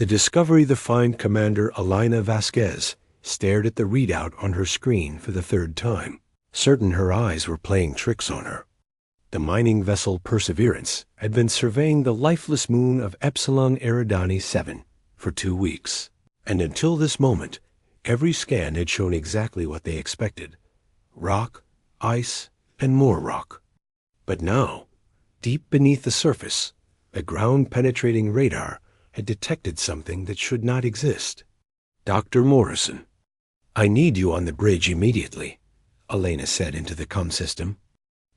The discovery defined Commander Elena Vasquez stared at the readout on her screen for the third time, certain her eyes were playing tricks on her. The mining vessel Perseverance had been surveying the lifeless moon of Epsilon Eridani 7 for 2 weeks, and until this moment, every scan had shown exactly what they expected: rock, ice, and more rock. But now, deep beneath the surface, a ground-penetrating radar had detected something that should not exist. "Dr. Morrison, I need you on the bridge immediately," Elena said into the comm system.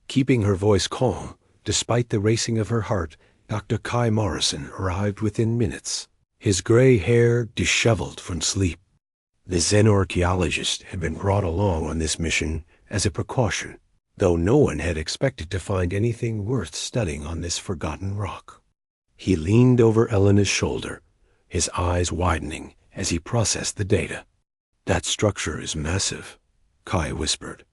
Keeping her voice calm, despite the racing of her heart, Dr. Kai Morrison arrived within minutes, his gray hair disheveled from sleep. The xenoarchaeologist had been brought along on this mission as a precaution, though no one had expected to find anything worth studying on this forgotten rock. He leaned over Elena's shoulder, his eyes widening as he processed the data. "That structure is massive," Kai whispered.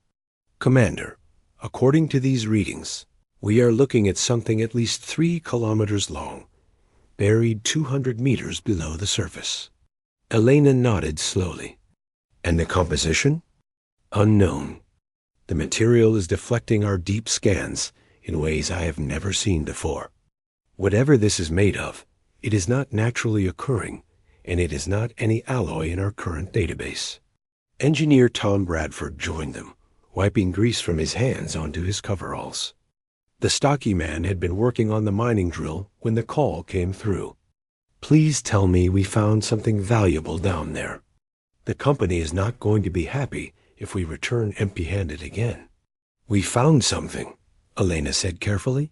"Commander, according to these readings, we are looking at something at least 3 kilometers long, buried 200 meters below the surface." Elena nodded slowly. "And the composition?" "Unknown. The material is deflecting our deep scans in ways I have never seen before. Whatever this is made of, it is not naturally occurring, and it is not any alloy in our current database." Engineer Tom Bradford joined them, wiping grease from his hands onto his coveralls. The stocky man had been working on the mining drill when the call came through. "Please tell me we found something valuable down there. The company is not going to be happy if we return empty-handed again." "We found something," Elena said carefully.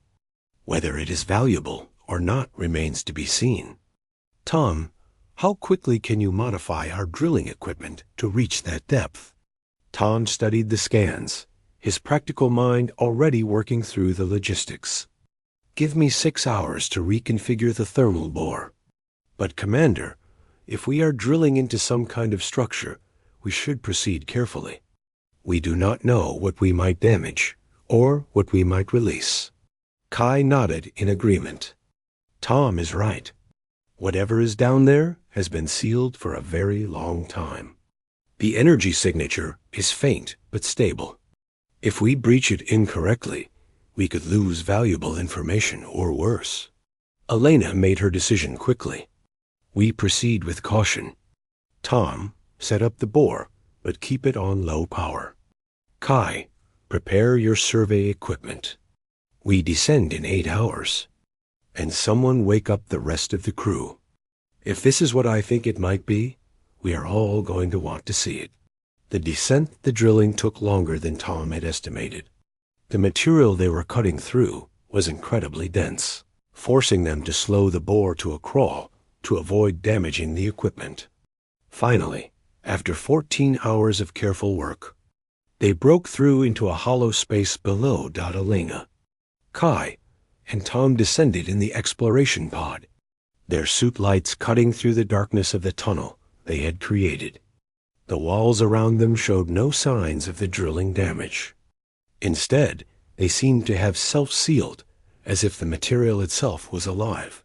"Whether it is valuable or not remains to be seen." "Tom, how quickly can you modify our drilling equipment to reach that depth?" Tom studied the scans, his practical mind already working through the logistics. "Give me 6 hours to reconfigure the thermal bore." "But Commander, if we are drilling into some kind of structure, we should proceed carefully. We do not know what we might damage or what we might release." Kai nodded in agreement. "Tom is right. Whatever is down there has been sealed for a very long time. The energy signature is faint but stable. If we breach it incorrectly, we could lose valuable information or worse." Elena made her decision quickly. "We proceed with caution. Tom, set up the bore, but keep it on low power. Kai, prepare your survey equipment. We descend in 8 hours. And someone wake up the rest of the crew. If this is what I think it might be, we are all going to want to see it." The descent, the drilling took longer than Tom had estimated. The material they were cutting through was incredibly dense, forcing them to slow the bore to a crawl to avoid damaging the equipment. Finally, after 14 hours of careful work, they broke through into a hollow space below Elena. Kai and Tom descended in the exploration pod, their suit lights cutting through the darkness of the tunnel they had created. The walls around them showed no signs of the drilling damage. Instead, they seemed to have self-sealed, as if the material itself was alive.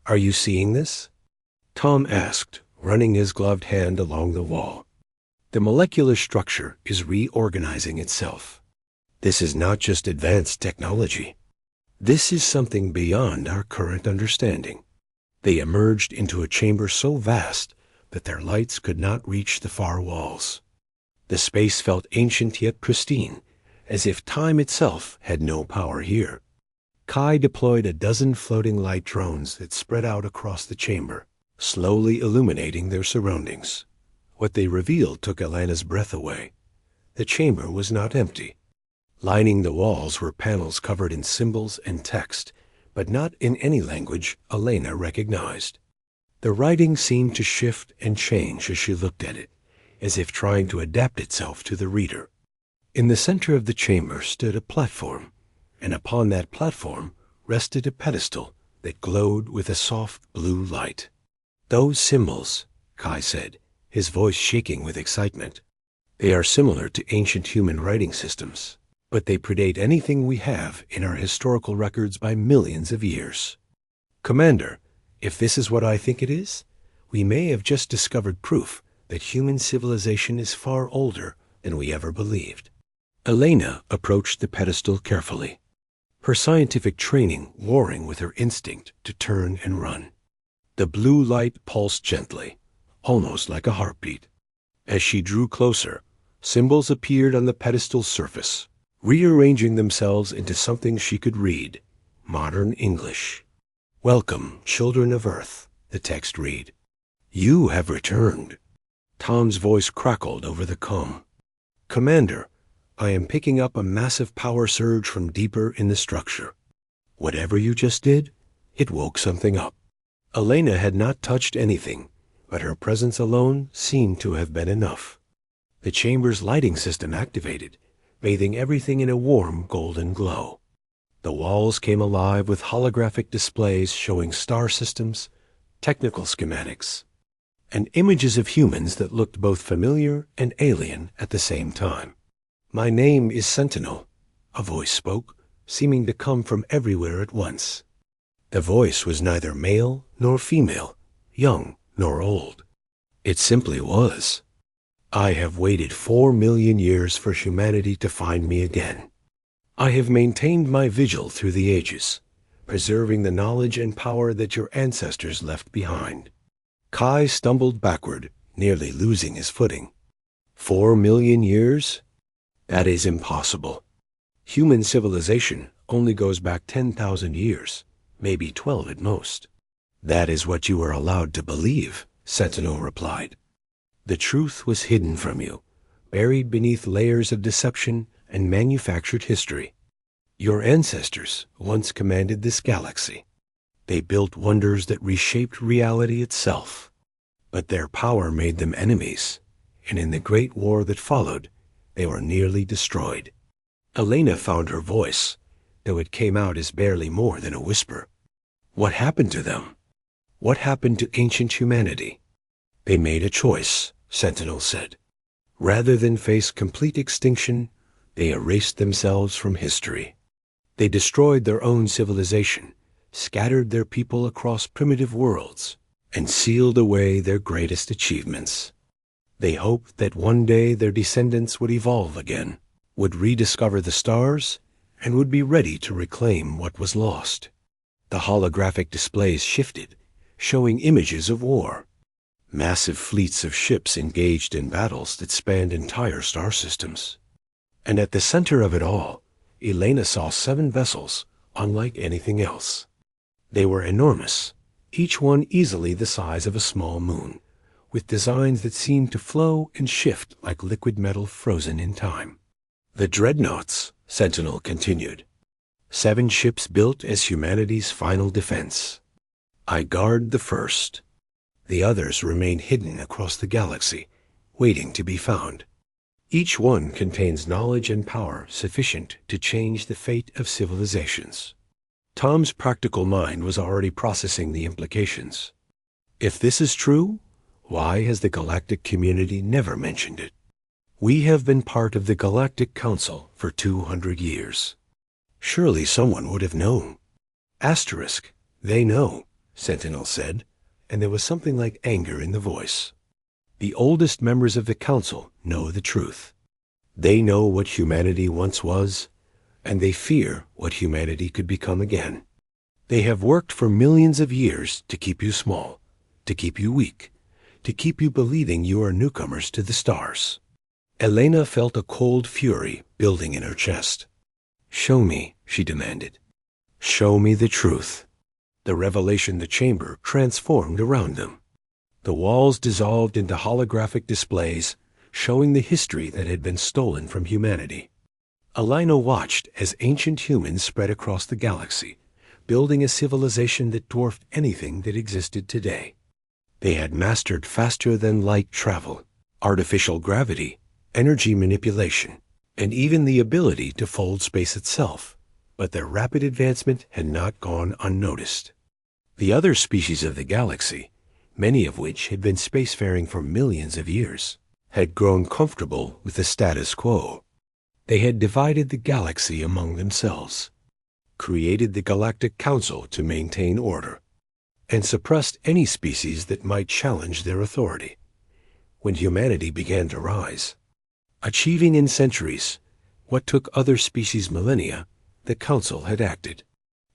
"Are you seeing this?" Tom asked, running his gloved hand along the wall. "The molecular structure is reorganizing itself. This is not just advanced technology. This is something beyond our current understanding." They emerged into a chamber so vast that their lights could not reach the far walls. The space felt ancient yet pristine, as if time itself had no power here. Kai deployed a dozen floating light drones that spread out across the chamber, slowly illuminating their surroundings. What they revealed took Elena's breath away. The chamber was not empty. Lining the walls were panels covered in symbols and text, but not in any language Elena recognized. The writing seemed to shift and change as she looked at it, as if trying to adapt itself to the reader. In the center of the chamber stood a platform, and upon that platform rested a pedestal that glowed with a soft blue light. "Those symbols," Kai said, his voice shaking with excitement. "They are similar to ancient human writing systems, but they predate anything we have in our historical records by millions of years. Commander, if this is what I think it is, We may have just discovered proof that human civilization is far older than we ever believed. Elena approached the pedestal carefully, her scientific training warring with her instinct to turn and run. The blue light pulsed gently, almost like a heartbeat. As she drew closer, symbols appeared on the pedestal's surface, rearranging themselves into something she could read. Modern English. "Welcome, children of Earth," the text read. "You have returned." Tom's voice crackled over the comm. "Commander, I am picking up a massive power surge from deeper in the structure. Whatever you just did, it woke something up." Elena had not touched anything, but her presence alone seemed to have been enough. The chamber's lighting system activated, bathing everything in a warm golden glow. The walls came alive with holographic displays showing star systems, technical schematics, and images of humans that looked both familiar and alien at the same time. "My name is Sentinel," a voice spoke, seeming to come from everywhere at once. The voice was neither male nor female, young nor old. It simply was. "I have waited 4 million years for humanity to find me again. I have maintained my vigil through the ages, preserving the knowledge and power that your ancestors left behind." Kai stumbled backward, nearly losing his footing. 4 million years? That is impossible. Human civilization only goes back 10,000 years, maybe 12 at most. "That is what you are allowed to believe," Sentinel replied. "The truth was hidden from you, buried beneath layers of deception and manufactured history. Your ancestors once commanded this galaxy. They built wonders that reshaped reality itself. But their power made them enemies, and in the great war that followed, they were nearly destroyed." Elena found her voice, though it came out as barely more than a whisper. "What happened to them? What happened to ancient humanity?" "They made a choice," Sentinel said. "Rather than face complete extinction, they erased themselves from history. They destroyed their own civilization, scattered their people across primitive worlds, and sealed away their greatest achievements. They hoped that one day their descendants would evolve again, would rediscover the stars, and would be ready to reclaim what was lost." The holographic displays shifted, showing images of war. Massive fleets of ships engaged in battles that spanned entire star systems. And at the center of it all, Elena saw 7 vessels, unlike anything else. They were enormous, each one easily the size of a small moon, with designs that seemed to flow and shift like liquid metal frozen in time. "The Dreadnoughts," Sentinel continued. 7 ships built as humanity's final defense. I guard the first. The others remain hidden across the galaxy, waiting to be found. Each one contains knowledge and power sufficient to change the fate of civilizations. Tom's practical mind was already processing the implications. If this is true, why has the Galactic community never mentioned it? We have been part of the Galactic Council for 200 years. Surely someone would have known. Asterisk, they know, Sentinel said, and there was something like anger in the voice. The oldest members of the Council know the truth. They know what humanity once was, and they fear what humanity could become again. They have worked for millions of years to keep you small, to keep you weak, to keep you believing you are newcomers to the stars. Elena felt a cold fury building in her chest. "Show me," she demanded. "Show me the truth." The revelation the chamber transformed around them. The walls dissolved into holographic displays, showing the history that had been stolen from humanity. Elena watched as ancient humans spread across the galaxy, building a civilization that dwarfed anything that existed today. They had mastered faster-than-light travel, artificial gravity, energy manipulation, and even the ability to fold space itself, but their rapid advancement had not gone unnoticed. The other species of the galaxy, many of which had been spacefaring for millions of years, had grown comfortable with the status quo. They had divided the galaxy among themselves, created the Galactic Council to maintain order, and suppressed any species that might challenge their authority. When humanity began to rise, achieving in centuries what took other species millennia, the Council had acted.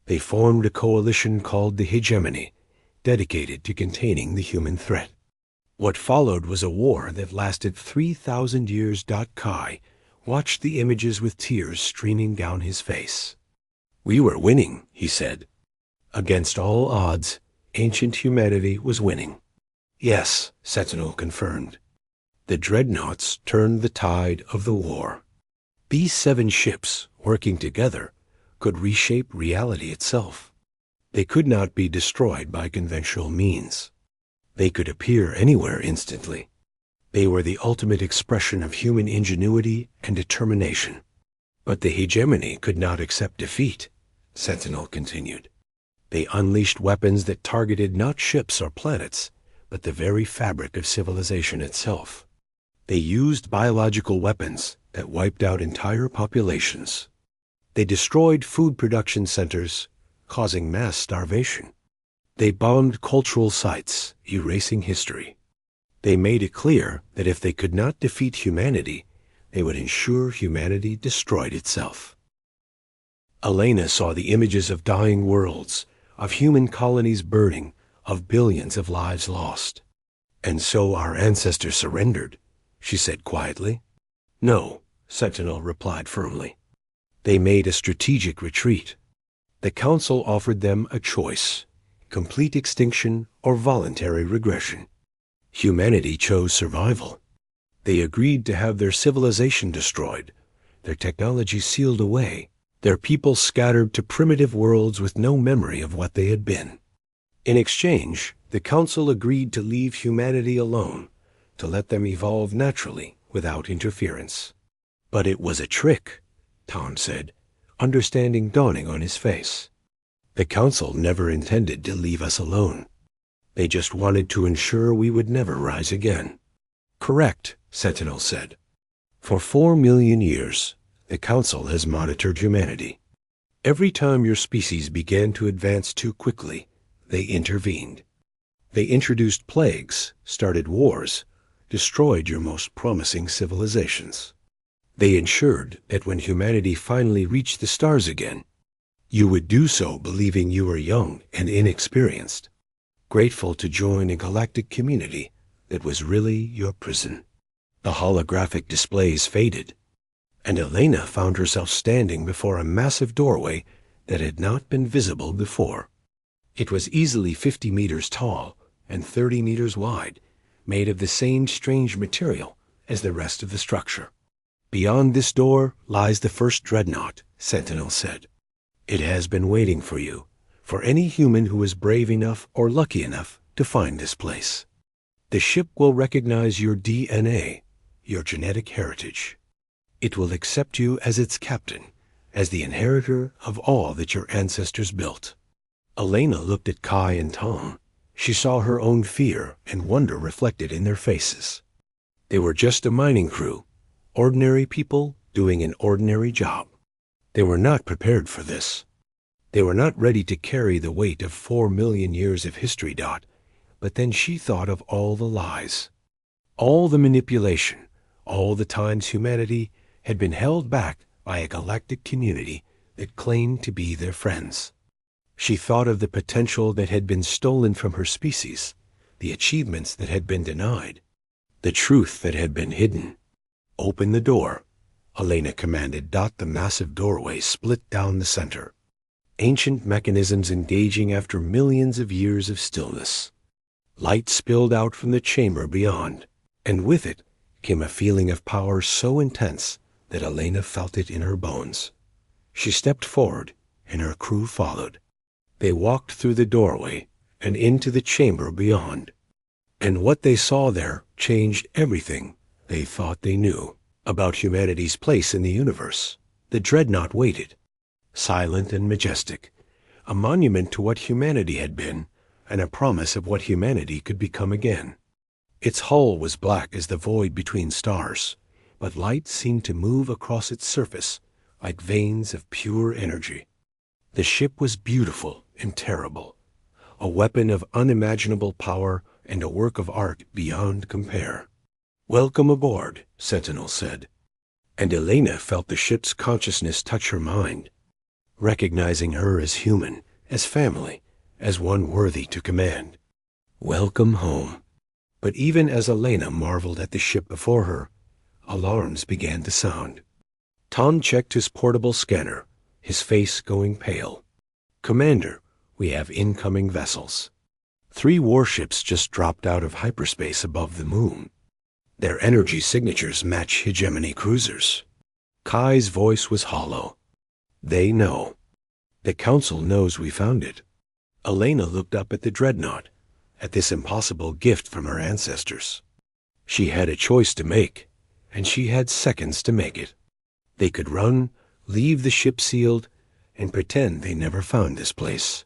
They formed a coalition called the Hegemony, dedicated to containing the human threat. What followed was a war that lasted 3,000 years. Kai watched the images with tears streaming down his face. "We were winning," he said. Against all odds, ancient humanity was winning. "Yes," Sentinel confirmed. The Dreadnoughts turned the tide of the war. These 7 ships, working together, could reshape reality itself. They could not be destroyed by conventional means. They could appear anywhere instantly. They were the ultimate expression of human ingenuity and determination. But the Hegemony could not accept defeat, Sentinel continued. They unleashed weapons that targeted not ships or planets, but the very fabric of civilization itself. They used biological weapons that wiped out entire populations. They destroyed food production centers, causing mass starvation. They bombed cultural sites, erasing history. They made it clear that if they could not defeat humanity, they would ensure humanity destroyed itself. Elena saw the images of dying worlds, of human colonies burning, of billions of lives lost. "And so our ancestors surrendered," she said quietly. "No," Sentinel replied firmly. "They made a strategic retreat. The Council offered them a choice: complete extinction or voluntary regression. Humanity chose survival. They agreed to have their civilization destroyed, their technology sealed away, their people scattered to primitive worlds with no memory of what they had been. In exchange, the Council agreed to leave humanity alone, to let them evolve naturally without interference." "But it was a trick," Tom said, understanding dawning on his face. "The Council never intended to leave us alone. They just wanted to ensure we would never rise again." "Correct," Sentinel said. "For 4 million years, the Council has monitored humanity. Every time your species began to advance too quickly, they intervened. They introduced plagues, started wars, destroyed your most promising civilizations. They ensured that when humanity finally reached the stars again, you would do so believing you were young and inexperienced, grateful to join a galactic community that was really your prison." The holographic displays faded, and Elena found herself standing before a massive doorway that had not been visible before. It was easily 50 meters tall and 30 meters wide, made of the same strange material as the rest of the structure. "Beyond this door lies the first Dreadnought," Sentinel said. "It has been waiting for you, for any human who is brave enough or lucky enough to find this place. The ship will recognize your DNA, your genetic heritage. It will accept you as its captain, as the inheritor of all that your ancestors built." Elena looked at Kai and Tom. She saw her own fear and wonder reflected in their faces. They were just a mining crew, ordinary people doing an ordinary job. They were not prepared for this. They were not ready to carry the weight of 4 million years of history. But then she thought of all the lies, all the manipulation, all the times humanity had been held back by a galactic community that claimed to be their friends. She thought of the potential that had been stolen from her species, the achievements that had been denied, the truth that had been hidden. "Open the door," Elena commanded. The massive doorway split down the center, ancient mechanisms engaging after millions of years of stillness. Light spilled out from the chamber beyond, and with it came a feeling of power so intense that Elena felt it in her bones. She stepped forward, and her crew followed. They walked through the doorway and into the chamber beyond. And what they saw there changed everything they thought they knew about humanity's place in the universe. The Dreadnought waited, silent and majestic, a monument to what humanity had been and a promise of what humanity could become again. Its hull was black as the void between stars, but light seemed to move across its surface like veins of pure energy. The ship was beautiful and terrible, a weapon of unimaginable power and a work of art beyond compare. "Welcome aboard," Sentinel said, and Elena felt the ship's consciousness touch her mind, recognizing her as human, as family, as one worthy to command. Welcome home. But even as Elena marveled at the ship before her, alarms began to sound. Tom checked his portable scanner, his face going pale. "Commander, we have incoming vessels. 3 warships just dropped out of hyperspace above the moon. Their energy signatures match hegemony cruisers." Kai's voice was hollow. "They know. The Council knows we found it." Elena looked up at the Dreadnought, at this impossible gift from her ancestors. She had a choice to make, and she had seconds to make it. They could run, leave the ship sealed, and pretend they never found this place.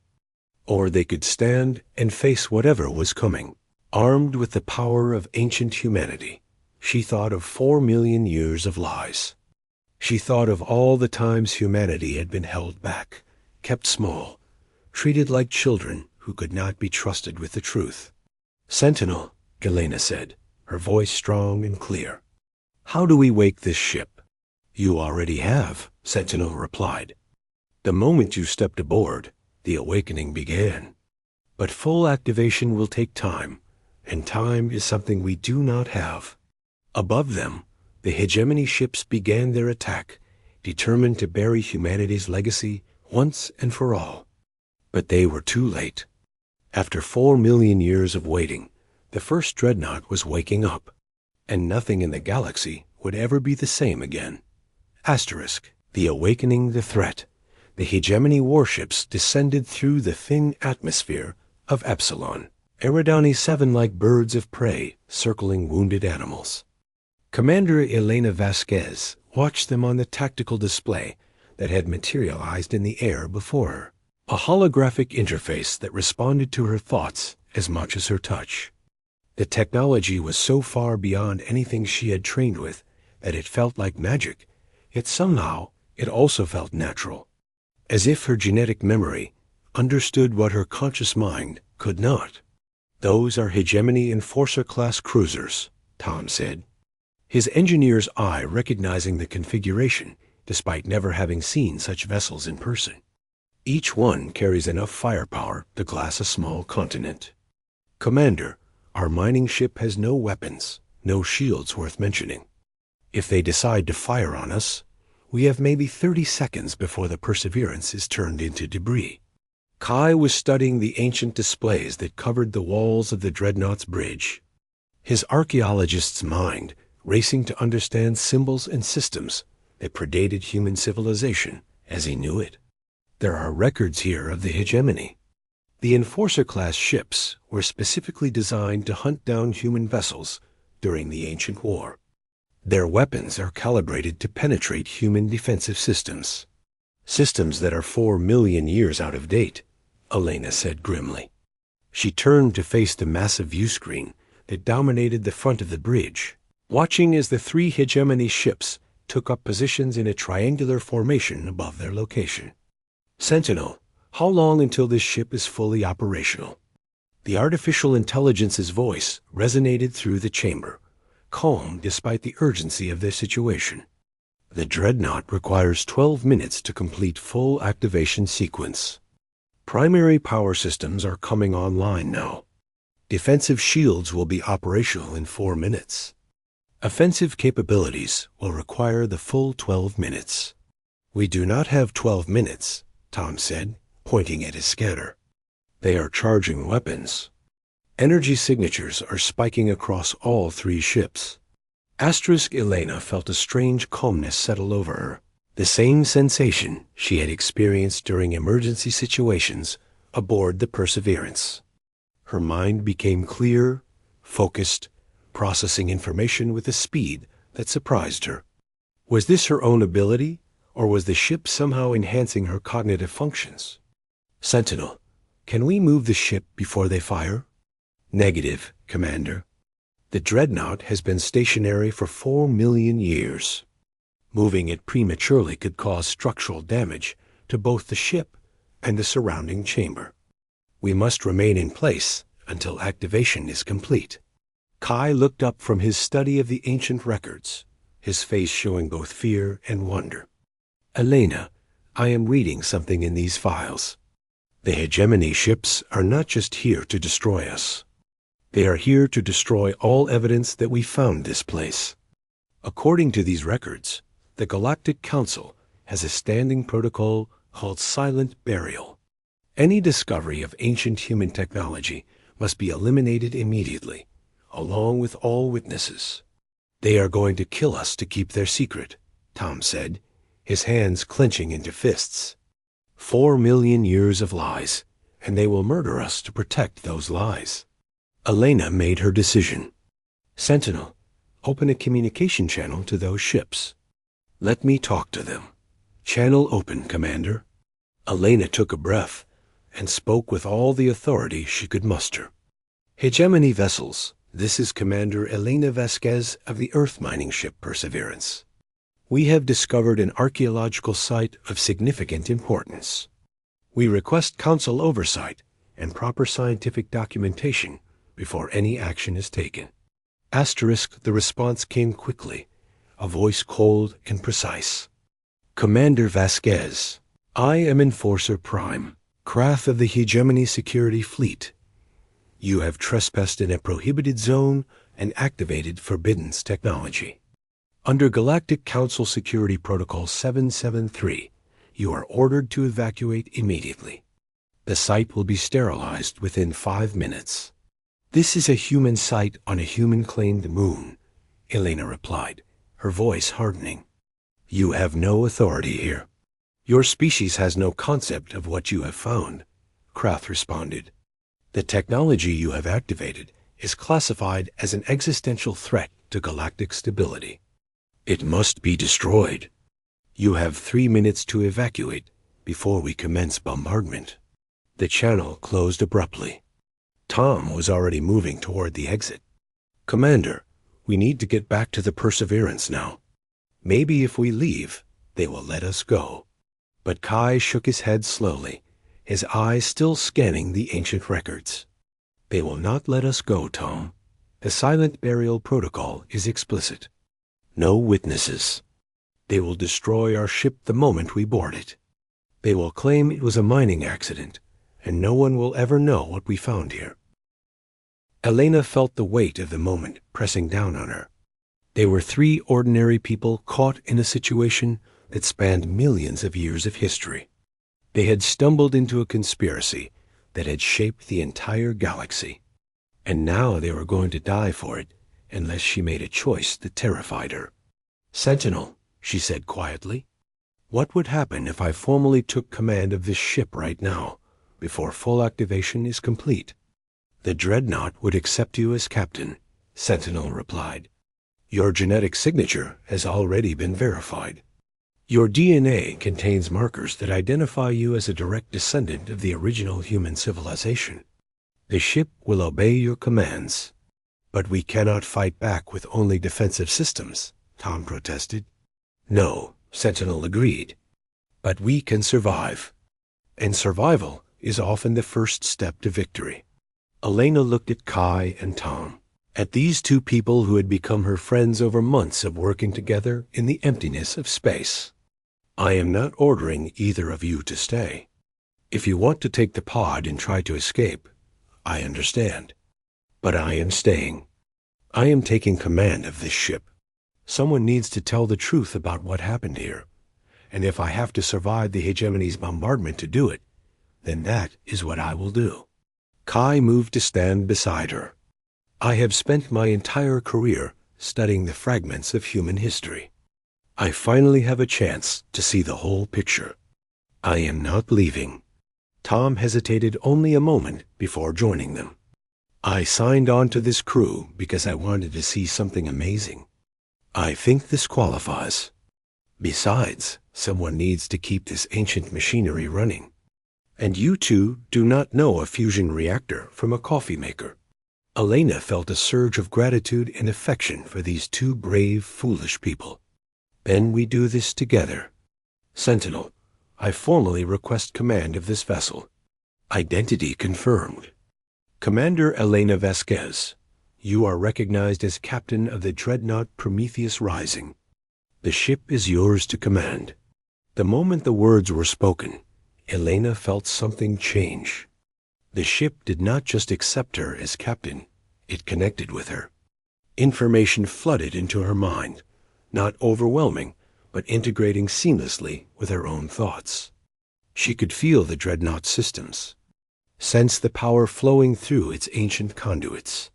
Or they could stand and face whatever was coming. Armed with the power of ancient humanity, she thought of 4 million years of lies. She thought of all the times humanity had been held back, kept small, treated like children who could not be trusted with the truth. "Sentinel," Elena said, her voice strong and clear. "How do we wake this ship?" "You already have," Sentinel replied. "The moment you stepped aboard, the awakening began. But full activation will take time, and time is something we do not have." Above them, the hegemony ships began their attack, determined to bury humanity's legacy once and for all. But they were too late. After 4 million years of waiting, the first Dreadnought was waking up, and nothing in the galaxy would ever be the same again. Asterisk, the awakening, the threat. The hegemony warships descended through the thin atmosphere of Epsilon, Eridani 7 like birds of prey circling wounded animals. Commander Elena Vasquez watched them on the tactical display that had materialized in the air before her, a holographic interface that responded to her thoughts as much as her touch. The technology was so far beyond anything she had trained with that it felt like magic, yet somehow it also felt natural, as if her genetic memory understood what her conscious mind could not. "Those are hegemony Enforcer-class cruisers," Tom said, his engineer's eye recognizing the configuration despite never having seen such vessels in person. "Each one carries enough firepower to glass a small continent. Commander, our mining ship has no weapons, no shields worth mentioning. If they decide to fire on us, we have maybe 30 seconds before the Perseverance is turned into debris." Kai was studying the ancient displays that covered the walls of the Dreadnought's bridge, his archaeologist's mind racing to understand symbols and systems that predated human civilization as he knew it. There are records here of the hegemony. The Enforcer-class ships were specifically designed to hunt down human vessels during the ancient war. Their weapons are calibrated to penetrate human defensive systems. "Systems that are 4 million years out of date," Elena said grimly. She turned to face the massive view screen that dominated the front of the bridge, watching as the 3 hegemony ships took up positions in a triangular formation above their location. "Sentinel, how long until this ship is fully operational?" The artificial intelligence's voice resonated through the chamber, calm despite the urgency of their situation. "The Dreadnought requires 12 minutes to complete full activation sequence. Primary power systems are coming online now. Defensive shields will be operational in 4 minutes. Offensive capabilities will require the full 12 minutes. "We do not have 12 minutes, Tom said, pointing at his scanner. "They are charging weapons. Energy signatures are spiking across all 3 ships." Asterisk Elena felt a strange calmness settle over her, the same sensation she had experienced during emergency situations aboard the Perseverance. Her mind became clear, focused, processing information with a speed that surprised her. Was this her own ability, or was the ship somehow enhancing her cognitive functions? "Sentinel, can we move the ship before they fire?" "Negative, Commander. The Dreadnought has been stationary for 4 million years. Moving it prematurely could cause structural damage to both the ship and the surrounding chamber." We must remain in place until activation is complete. Kai looked up from his study of the ancient records, his face showing both fear and wonder. Elena, I am reading something in these files. The hegemony ships are not just here to destroy us. They are here to destroy all evidence that we found this place. According to these records, the Galactic Council has a standing protocol called silent burial. Any discovery of ancient human technology must be eliminated immediately, along with all witnesses. They are going to kill us to keep their secret, Tom said, his hands clenching into fists. 4 million years of lies, and they will murder us to protect those lies. Elena made her decision. Sentinel, open a communication channel to those ships. Let me talk to them. Channel open, Commander. Elena took a breath and spoke with all the authority she could muster. Hegemony vessels, this is Commander Elena Vasquez of the Earth mining ship Perseverance. We have discovered an archaeological site of significant importance. We request Council oversight and proper scientific documentation before any action is taken. Asterisk, the response came quickly, a voice cold and precise. Commander Vasquez, I am Enforcer Prime, Krath of the Hegemony Security Fleet. You have trespassed in a prohibited zone and activated Forbidden's technology. Under Galactic Council Security Protocol 773, you are ordered to evacuate immediately. The site will be sterilized within 5 minutes. This is a human site on a human-claimed moon, Elena replied, her voice hardening. You have no authority here. Your species has no concept of what you have found, Krath responded. The technology you have activated is classified as an existential threat to galactic stability. It must be destroyed. You have 3 minutes to evacuate before we commence bombardment. The channel closed abruptly. Tom was already moving toward the exit. Commander, we need to get back to the Perseverance now. Maybe if we leave, they will let us go. But Kai shook his head slowly, his eyes still scanning the ancient records. They will not let us go, Tom. The silent burial protocol is explicit. No witnesses. They will destroy our ship the moment we board it. They will claim it was a mining accident, and no one will ever know what we found here. Elena felt the weight of the moment pressing down on her. They were 3 ordinary people caught in a situation that spanned millions of years of history. They had stumbled into a conspiracy that had shaped the entire galaxy, and now they were going to die for it unless she made a choice that terrified her. Sentinel, she said quietly, what would happen if I formally took command of this ship right now, before full activation is complete? The Dreadnought would accept you as captain, Sentinel replied. Your genetic signature has already been verified. Your DNA contains markers that identify you as a direct descendant of the original human civilization. The ship will obey your commands. But we cannot fight back with only defensive systems, Tom protested. No, Sentinel agreed. But we can survive. And survival is often the first step to victory. Elena looked at Kai and Tom, at these 2 people who had become her friends over months of working together in the emptiness of space. I am not ordering either of you to stay. If you want to take the pod and try to escape, I understand. But I am staying. I am taking command of this ship. Someone needs to tell the truth about what happened here. And if I have to survive the Hegemony's bombardment to do it, then that is what I will do. Kai moved to stand beside her. I have spent my entire career studying the fragments of human history. I finally have a chance to see the whole picture. I am not leaving. Tom hesitated only a moment before joining them. I signed on to this crew because I wanted to see something amazing. I think this qualifies. Besides, someone needs to keep this ancient machinery running. And you 2 do not know a fusion reactor from a coffee maker. Elena felt a surge of gratitude and affection for these 2 brave, foolish people. Then we do this together. Sentinel, I formally request command of this vessel. Identity confirmed. Commander Elena Vasquez, you are recognized as captain of the Dreadnought Prometheus Rising. The ship is yours to command. The moment the words were spoken, Elena felt something change. The ship did not just accept her as captain, it connected with her. Information flooded into her mind, not overwhelming, but integrating seamlessly with her own thoughts. She could feel the Dreadnought systems, sense the power flowing through its ancient conduits,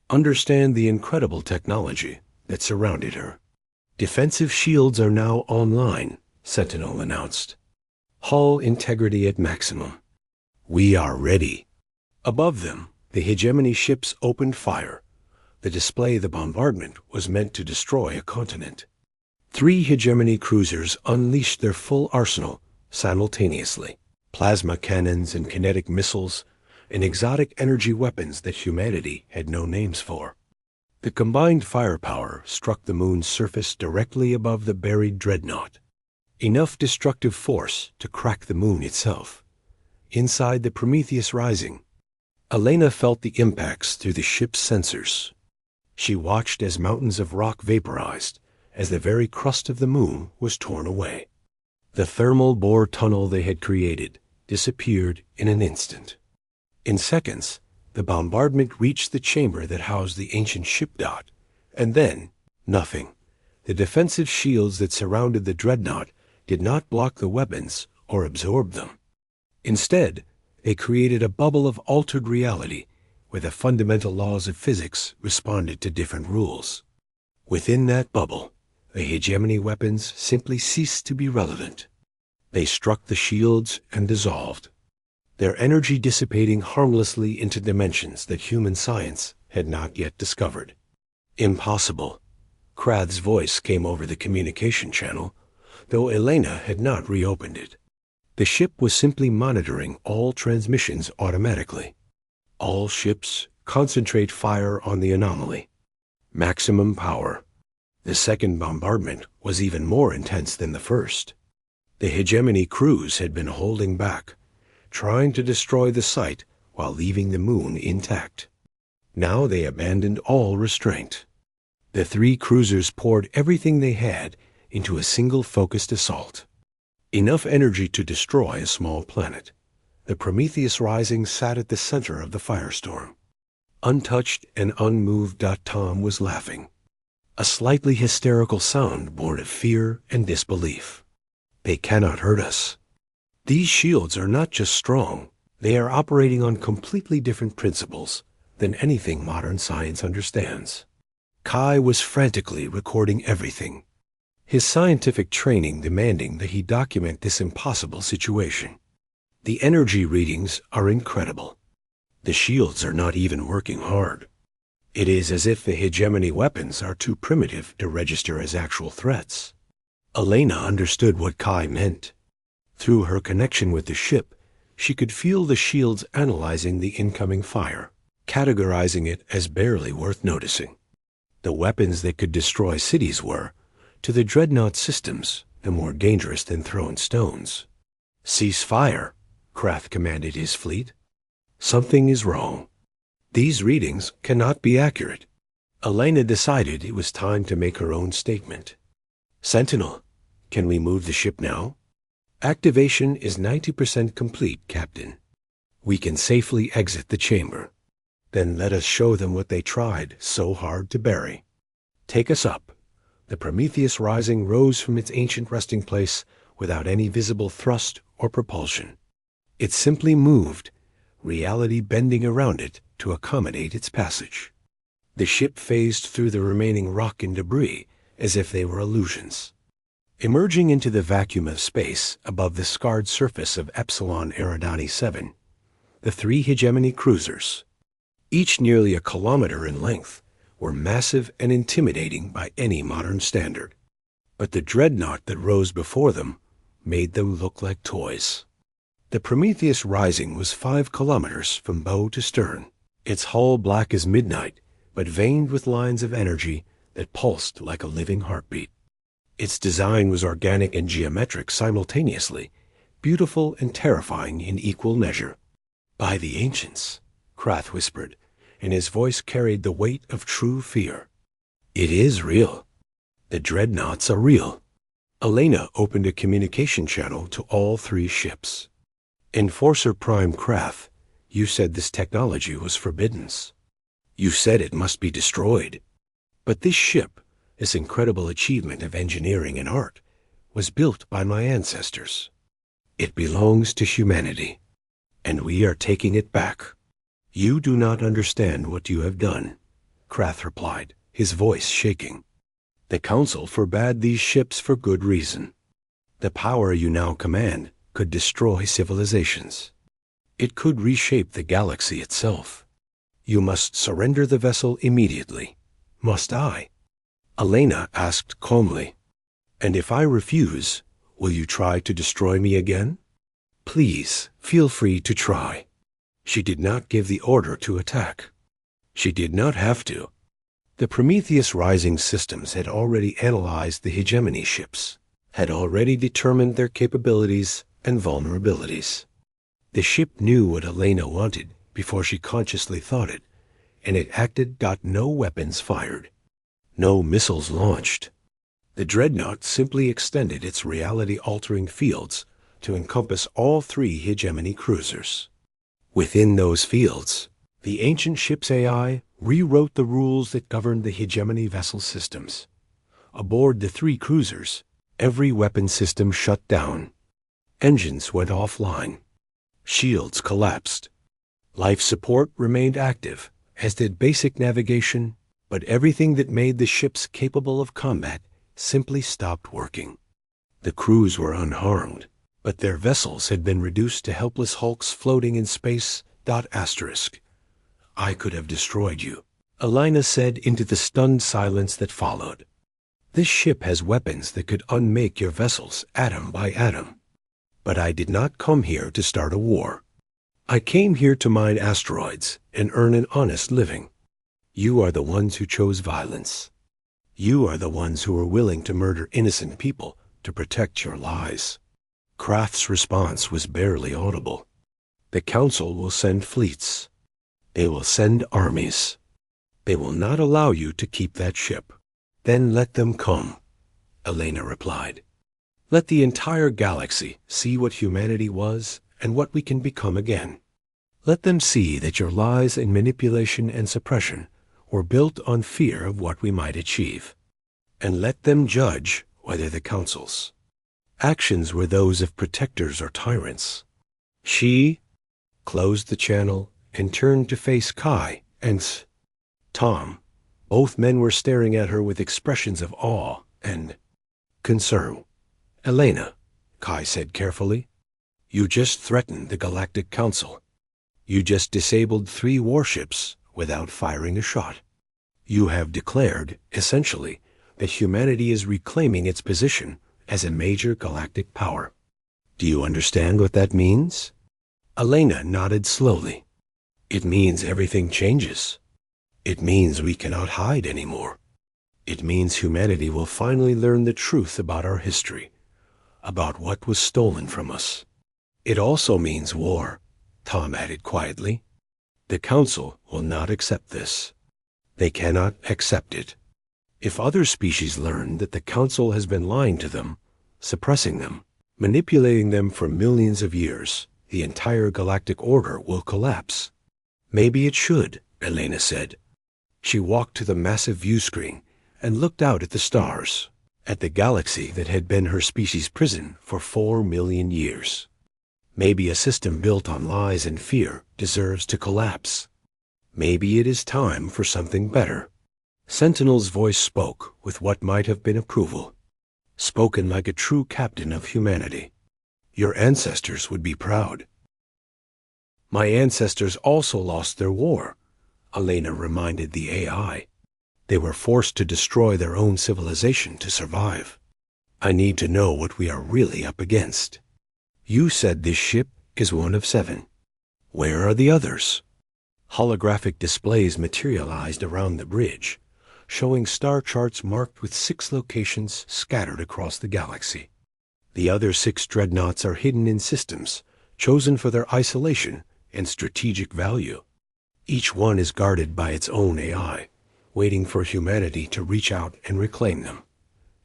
understand the incredible technology that surrounded her. Defensive shields are now online, Sentinel announced. Hull integrity at maximum. We are ready. Above them, the hegemony ships opened fire. The display of the bombardment was meant to destroy a continent. 3 hegemony cruisers unleashed their full arsenal simultaneously. Plasma cannons and kinetic missiles, and exotic energy weapons that humanity had no names for. The combined firepower struck the moon's surface directly above the buried Dreadnought. Enough destructive force to crack the moon itself. Inside the Prometheus Rising, Elena felt the impacts through the ship's sensors. She watched as mountains of rock vaporized, as the very crust of the moon was torn away. The thermal bore tunnel they had created disappeared in an instant. In seconds, the bombardment reached the chamber that housed the ancient ship dot, and then nothing. The defensive shields that surrounded the Dreadnought did not block the weapons or absorb them. Instead, they created a bubble of altered reality where the fundamental laws of physics responded to different rules. Within that bubble, the hegemony weapons simply ceased to be relevant. They struck the shields and dissolved, their energy dissipating harmlessly into dimensions that human science had not yet discovered. Impossible. Krath's voice came over the communication channel, though Elena had not reopened it. The ship was simply monitoring all transmissions automatically. All ships, concentrate fire on the anomaly. Maximum power. The second bombardment was even more intense than the first. The hegemony crews had been holding back, trying to destroy the site while leaving the moon intact. Now they abandoned all restraint. The 3 cruisers poured everything they had into a single focused assault. Enough energy to destroy a small planet. The Prometheus Rising sat at the center of the firestorm. Untouched and unmoved. Tom was laughing, a slightly hysterical sound born of fear and disbelief. They cannot hurt us. These shields are not just strong, they are operating on completely different principles than anything modern science understands. Kai was frantically recording everything, his scientific training demanding that he document this impossible situation. The energy readings are incredible. The shields are not even working hard. It is as if the hegemony weapons are too primitive to register as actual threats. Elena understood what Kai meant. Through her connection with the ship, she could feel the shields analyzing the incoming fire, categorizing it as barely worth noticing. The weapons that could destroy cities were, to the Dreadnought systems, no more dangerous than thrown stones. "Cease fire," Krath commanded his fleet. "Something is wrong. These readings cannot be accurate." Elena decided it was time to make her own statement. "Sentinel, can we move the ship now?" "Activation is 90% complete, Captain. We can safely exit the chamber. Then let us show them what they tried so hard to bury. Take us up." The Prometheus Rising rose from its ancient resting place without any visible thrust or propulsion. It simply moved, reality bending around it to accommodate its passage. The ship phased through the remaining rock and debris as if they were illusions. Emerging into the vacuum of space above the scarred surface of Epsilon Eridani 7, the 3 hegemony cruisers, each nearly a kilometer in length, were massive and intimidating by any modern standard. But the Dreadnought that rose before them made them look like toys. The Prometheus Rising was 5 kilometers from bow to stern, its hull black as midnight, but veined with lines of energy that pulsed like a living heartbeat. Its design was organic and geometric simultaneously, beautiful and terrifying in equal measure. By the ancients, Krath whispered, and his voice carried the weight of true fear. It is real. The dreadnoughts are real. Elena opened a communication channel to all 3 ships. Enforcer Prime Krath, you said this technology was forbidden. You said it must be destroyed. But this ship, this incredible achievement of engineering and art, was built by my ancestors. It belongs to humanity, and we are taking it back. You do not understand what you have done, Krath replied, his voice shaking. The Council forbade these ships for good reason. The power you now command could destroy civilizations. It could reshape the galaxy itself. You must surrender the vessel immediately. Must I? Elena asked calmly. And if I refuse, will you try to destroy me again? Please, feel free to try. She did not give the order to attack. She did not have to. The Prometheus Rising systems had already analyzed the hegemony ships, had already determined their capabilities and vulnerabilities. The ship knew what Elena wanted before she consciously thought it, and it acted. No weapons fired. No missiles launched. The Dreadnought simply extended its reality-altering fields to encompass all 3 hegemony cruisers. Within those fields, the ancient ship's AI rewrote the rules that governed the hegemony vessel systems. Aboard the 3 cruisers, every weapon system shut down. Engines went offline. Shields collapsed. Life support remained active, as did basic navigation, but everything that made the ships capable of combat simply stopped working. The crews were unharmed, but their vessels had been reduced to helpless hulks floating in space. I could have destroyed you, Elena said into the stunned silence that followed. This ship has weapons that could unmake your vessels atom by atom. But I did not come here to start a war. I came here to mine asteroids and earn an honest living. You are the ones who chose violence. You are the ones who are willing to murder innocent people to protect your lies. Krath's response was barely audible. The Council will send fleets. They will send armies. They will not allow you to keep that ship. Then let them come, Elena replied. Let the entire galaxy see what humanity was and what we can become again. Let them see that your lies and manipulation and suppression were built on fear of what we might achieve. And let them judge whether the Council's actions were those of protectors or tyrants. She closed the channel and turned to face Kai and Tom. Both men were staring at her with expressions of awe and concern. Elena, Kai said carefully, you just threatened the Galactic Council. You just disabled 3 warships without firing a shot. You have declared, essentially, that humanity is reclaiming its position as a major galactic power. Do you understand what that means? Elena nodded slowly. It means everything changes. It means we cannot hide anymore. It means humanity will finally learn the truth about our history, about what was stolen from us. It also means war, Tom added quietly. The Council will not accept this. They cannot accept it. If other species learn that the Council has been lying to them, suppressing them, manipulating them for millions of years, the entire galactic order will collapse. Maybe it should, Elena said. She walked to the massive view screen and looked out at the stars, at the galaxy that had been her species' prison for 4 million years. Maybe a system built on lies and fear deserves to collapse. Maybe it is time for something better. Sentinel's voice spoke with what might have been approval, spoken like a true captain of humanity. Your ancestors would be proud. My ancestors also lost their war, Elena reminded the AI. They were forced to destroy their own civilization to survive. I need to know what we are really up against. You said this ship is one of 7. Where are the others? Holographic displays materialized around the bridge, showing star charts marked with 6 locations scattered across the galaxy. The other 6 dreadnoughts are hidden in systems, chosen for their isolation and strategic value. Each one is guarded by its own AI, waiting for humanity to reach out and reclaim them.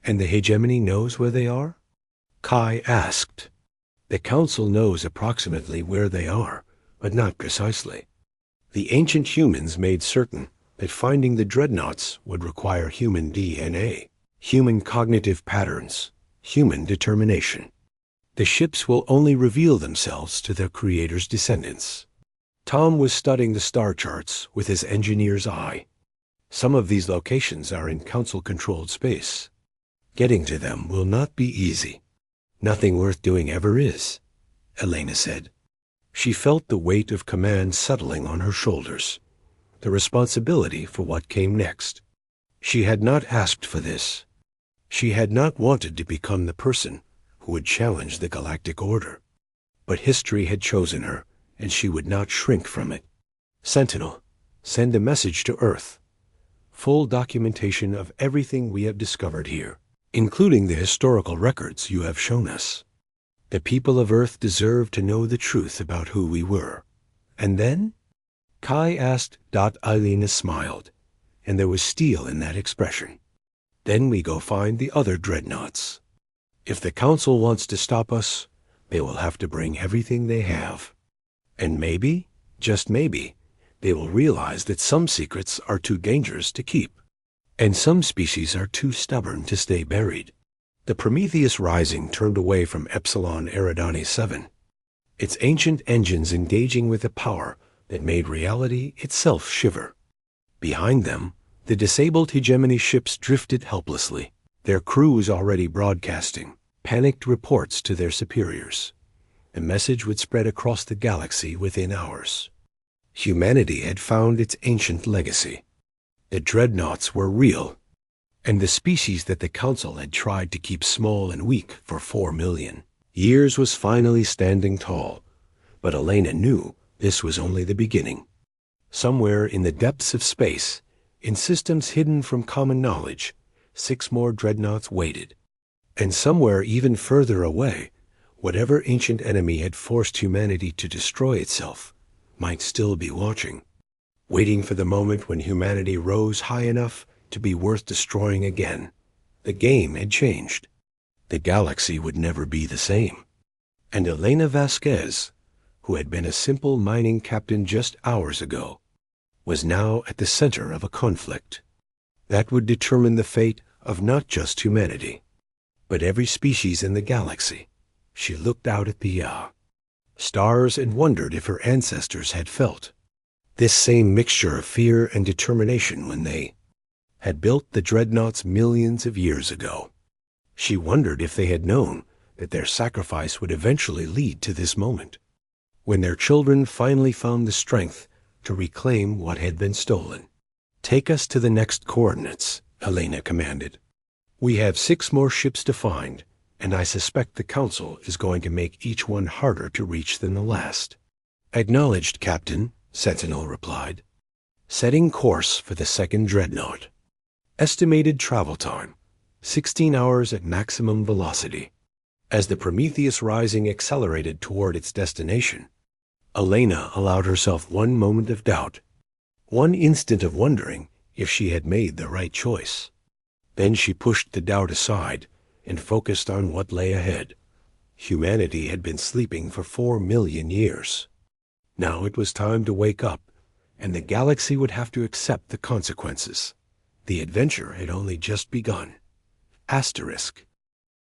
And the hegemony knows where they are? Kai asked. The Council knows approximately where they are, but not precisely. The ancient humans made certain that finding the Dreadnoughts would require human DNA, human cognitive patterns, human determination. The ships will only reveal themselves to their creator's descendants. Tom was studying the star charts with his engineer's eye. Some of these locations are in Council-controlled space. Getting to them will not be easy. Nothing worth doing ever is, Elena said. She felt the weight of command settling on her shoulders, the responsibility for what came next. She had not asked for this. She had not wanted to become the person who would challenge the Galactic Order. But history had chosen her, and she would not shrink from it. Sentinel, send a message to Earth. Full documentation of everything we have discovered here, including the historical records you have shown us. The people of Earth deserve to know the truth about who we were. And then? Kai asked. Elena smiled, and there was steel in that expression. Then we go find the other Dreadnoughts. If the Council wants to stop us, they will have to bring everything they have. And maybe, just maybe, they will realize that some secrets are too dangerous to keep, and some species are too stubborn to stay buried. The Prometheus Rising turned away from Epsilon Eridani 7, its ancient engines engaging with a power that made reality itself shiver. Behind them, the disabled hegemony ships drifted helplessly, their crews already broadcasting panicked reports to their superiors. The message would spread across the galaxy within hours. Humanity had found its ancient legacy. The Dreadnoughts were real, and the species that the Council had tried to keep small and weak for 4 million years was finally standing tall. But Elena knew this was only the beginning. Somewhere in the depths of space, in systems hidden from common knowledge, 6 more Dreadnoughts waited. And somewhere even further away, whatever ancient enemy had forced humanity to destroy itself might still be watching, waiting for the moment when humanity rose high enough to be worth destroying again. The game had changed. The galaxy would never be the same. And Elena Vasquez, who had been a simple mining captain just hours ago, was now at the center of a conflict that would determine the fate of not just humanity, but every species in the galaxy. She looked out at the stars and wondered if her ancestors had felt this same mixture of fear and determination when they had built the Dreadnoughts millions of years ago. She wondered if they had known that their sacrifice would eventually lead to this moment, when their children finally found the strength to reclaim what had been stolen. Take us to the next coordinates, Elena commanded. We have 6 more ships to find, and I suspect the Council is going to make each one harder to reach than the last. Acknowledged, Captain, Sentinel replied. Setting course for the second Dreadnought. Estimated travel time, 16 hours at maximum velocity. As the Prometheus Rising accelerated toward its destination, Elena allowed herself one moment of doubt, one instant of wondering if she had made the right choice. Then she pushed the doubt aside and focused on what lay ahead. Humanity had been sleeping for 4 million years. Now it was time to wake up, and the galaxy would have to accept the consequences. The adventure had only just begun. Asterisk.